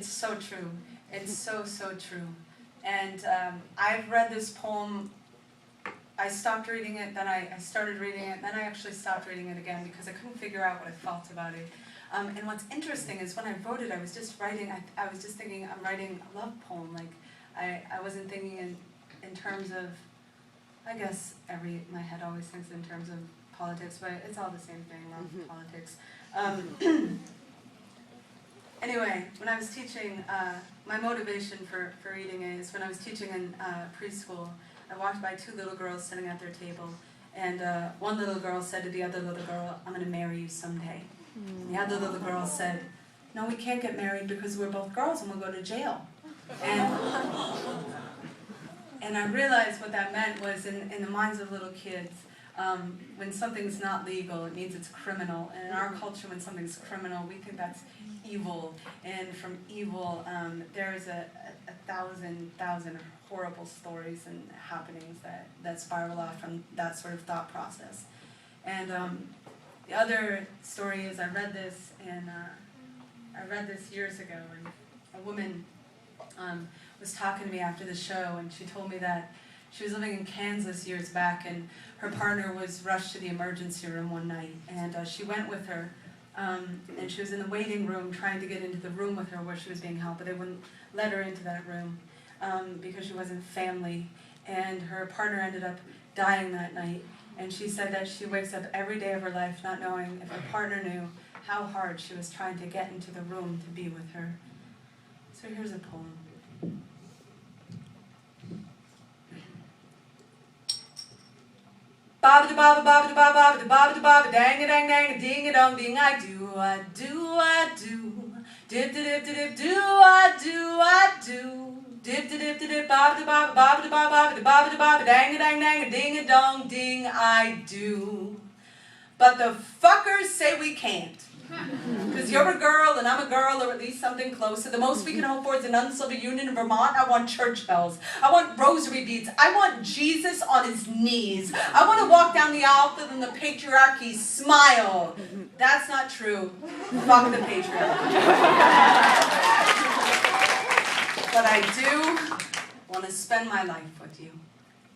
It's so true. It's so, so true. And I've read this poem. I stopped reading it, then I started reading it, then I actually stopped reading it again because I couldn't figure out what I felt about it. And what's interesting is when I wrote it, I was just writing, I was just thinking I'm writing a love poem. Like, I wasn't thinking in terms of, I guess my head always thinks in terms of politics, but it's all the same thing, love, politics. Anyway, when I was teaching, my motivation for reading it is when I was teaching in preschool, I walked by two little girls sitting at their table, and one little girl said to the other little girl, "I'm going to marry you someday." And the other little girl said, "No, we can't get married because we're both girls and we'll go to jail." And I realized what that meant was in the minds of little kids, when something's not legal, it means it's criminal. And in our culture, when something's criminal, we think that's evil. And from evil, there's a thousand horrible stories and happenings that spiral off from that sort of thought process. And the other story is I read this years ago, and a woman was talking to me after the show, and she told me that she was living in Kansas years back, and her partner was rushed to the emergency room one night, and she went with her, and she was in the waiting room trying to get into the room with her where she was being held, but they wouldn't let her into that room because she wasn't family, and her partner ended up dying that night. And she said that she wakes up every day of her life not knowing if her partner knew how hard she was trying to get into the room to be with her. So here's a poem. Baba da baba baba da baba da baba da baba dang a dang dang a ding a dong ding I do dip dip dip do I do dip dip dip baba da baba baba da baba da baba dang a dang a ding a dong ding I do. But the fuckers say we can't. Because you're a girl and I'm a girl, or at least something closer. The most we can hope for is an uncivil union in Vermont. I want church bells. I want rosary beads. I want Jesus on his knees. I want to walk down the aisle feeling the patriarchy smile. That's not true. Fuck the patriarchy. But I do want to spend my life with you.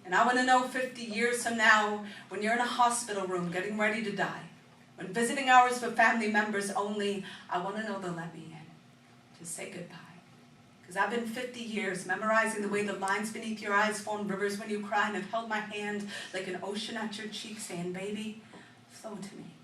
And I want to know 50 years from now, when you're in a hospital room getting ready to die, when visiting hours for family members only, I want to know they'll let me in to say goodbye. Because I've been 50 years memorizing the way the lines beneath your eyes form rivers when you cry, and I've held my hand like an ocean at your cheek saying, "Baby, flow to me."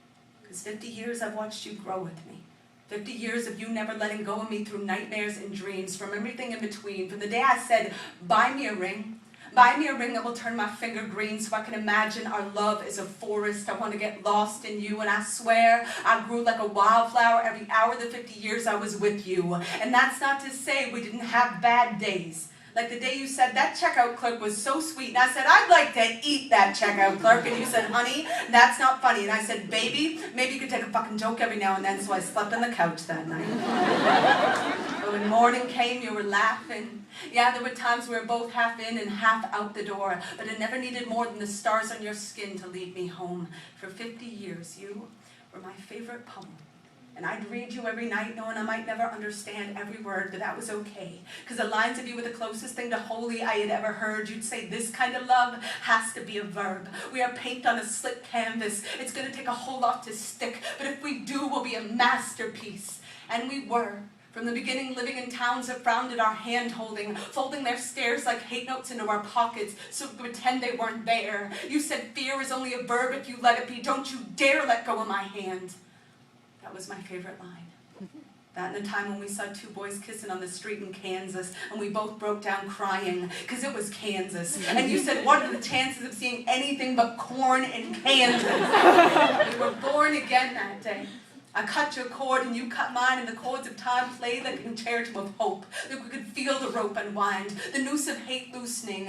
Because 50 years I've watched you grow with me. 50 years of you never letting go of me through nightmares and dreams, from everything in between. From the day I said, "Buy me a ring." Buy me a ring that will turn my finger green so I can imagine our love is a forest. I want to get lost in you, and I swear I grew like a wildflower every hour of the 50 years I was with you. And that's not to say we didn't have bad days. Like the day you said, "That checkout clerk was so sweet." And I said, "I'd like to eat that checkout clerk." And you said, "Honey, that's not funny." And I said, "Baby, maybe you could take a fucking joke every now and then." So I slept on the couch that night. But when morning came, you were laughing. Yeah, there were times we were both half in and half out the door. But it never needed more than the stars on your skin to lead me home. For 50 years, you were my favorite poem. And I'd read you every night knowing I might never understand every word, but that was okay. Because the lines of you were the closest thing to holy I had ever heard. You'd say, "This kind of love has to be a verb. We are paint on a slick canvas. It's going to take a whole lot to stick. But if we do, we'll be a masterpiece." And we were. From the beginning, living in towns that frowned at our hand-holding, folding their stares like hate notes into our pockets so we could pretend they weren't there. You said fear is only a verb if you let it be. Don't you dare let go of my hand. That was my favorite line. That and the time when we saw two boys kissing on the street in Kansas, and we both broke down crying, because it was Kansas. And you said, "What are the chances of seeing anything but corn in Kansas?" We were born again that day. I cut your cord and you cut mine, and the chords of time played like a concerto of hope. That we could feel the rope unwind, the noose of hate loosing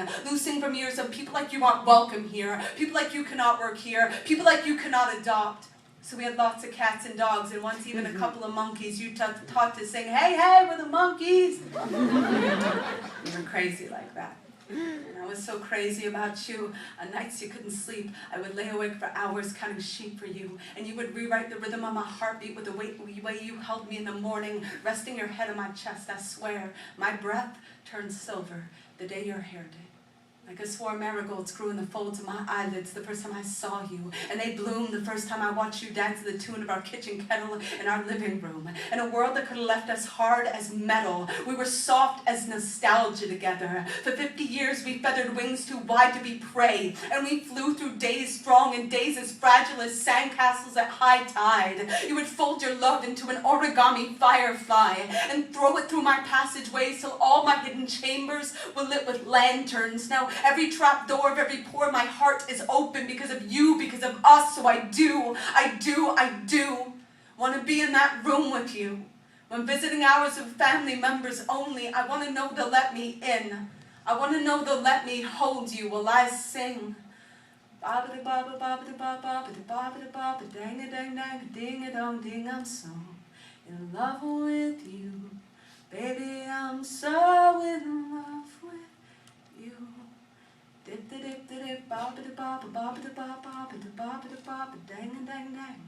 from years of people like you aren't welcome here, people like you cannot work here, people like you cannot adopt. So we had lots of cats and dogs, and once even a couple of monkeys. You taught to sing, "Hey, hey, we're the monkeys." We were crazy like that. And I was so crazy about you. On nights you couldn't sleep, I would lay awake for hours counting sheep for you. And you would rewrite the rhythm of my heartbeat with the way you held me in the morning, resting your head on my chest. I swear, my breath turned silver the day your hair did. I could swore marigolds grew in the folds of my eyelids the first time I saw you, and they bloomed the first time I watched you dance to the tune of our kitchen kettle in our living room. In a world that could have left us hard as metal, we were soft as nostalgia together. For 50 years we feathered wings too wide to be prey, and we flew through days strong and days as fragile as sandcastles at high tide. You would fold your love into an origami firefly and throw it through my passageways till all my hidden chambers were lit with lanterns. Now every trap door of every pore, my heart is open because of you, because of us. So I do want to be in that room with you. When visiting hours with family members only, I want to know they'll let me in. I want to know they'll let me hold you while I sing. Ba-ba-da ba-ba ba-ba-da ba-ba ba-ba-da ba-ba dang-a-dang-dang ding-a-dong-ding. I'm so in love with you. Baby, I'm so in love with you. Dip dip dip dip ba ba da ba ba ba da ba ba ba da ba ba da ba ba dang dang dang,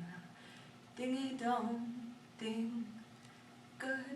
dingy dong ding, good.